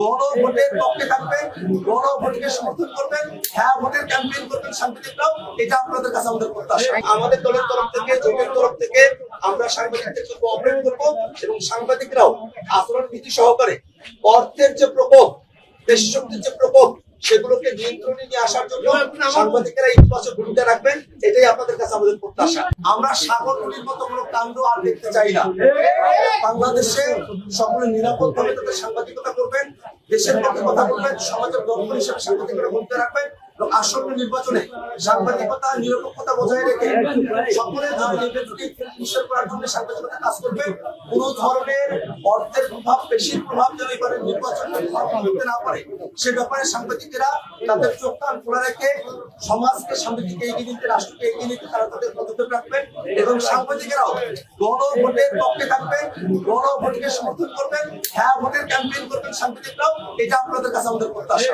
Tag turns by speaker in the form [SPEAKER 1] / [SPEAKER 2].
[SPEAKER 1] গণভোটের পক্ষে থাকবেন, গণভোটকে সমর্থন করবেন, হ্যাঁ ভোটের ক্যাম্পেইন করবেন সাংবাদিকরাও। এটা আপনাদের কাছে আমাদের প্রত্যাশা। আমাদের দলের তরফ থেকে, জোটের তরফ থেকে আমরা সাংবাদিকদের কোঅপারেট করবো এবং সাংবাদিকরাও আচরণ নীতি সহকারে অর্থের যে প্রকোপ, দেশ শক্তির যে প্রকোপ, সেগুলোকে নিয়ন্ত্রণে নিয়ে আসার জন্য সাংবাদিকেরা ইতিবাচক ভূমিকা রাখবেন। এটাই আপনাদের কাছে আমাদের প্রত্যাশা। আমরা সাগরগুলির মতো কোনো কাণ্ড আর দেখতে চাই না। বাংলাদেশে সকলে নিরাপদভাবে তাদের সাংবাদিকতা করবেন, দেশের পক্ষে কথা বলবেন, সমাজের দর্পণ হিসেবে সাংবাদিকরা ভূমিকা রাখবেন। আসন্ন নির্বাচনে সাংবাদিকতা নিরপেক্ষতা বজায় রেখে সকলের জন্য নিশ্চয় করার জন্য সাংবাদিকতা কাজ করবে। কোন ধরনের অর্থের প্রভাব, পেশির প্রভাব যেন এবারে নির্বাচনে করতে না পারে, সে ব্যাপারে সাংবাদিকেরা তাদের চোখ কান খোলা রেখে সমাজকে সামনের দিকে এগিয়ে নিতে, রাষ্ট্রকে এগিয়ে নিতে তারা তাদের পদক্ষেপ রাখবেন এবং সাংবাদিকেরাও গণভোটের পক্ষে থাকবেন, গণভোটকে সমর্থন করবেন, হ্যাঁ ভোটের ক্যাম্পেইন করবেন সাংবাদিকরাও। এটা আপনাদের কাছে আমাদের প্রত্যাশা।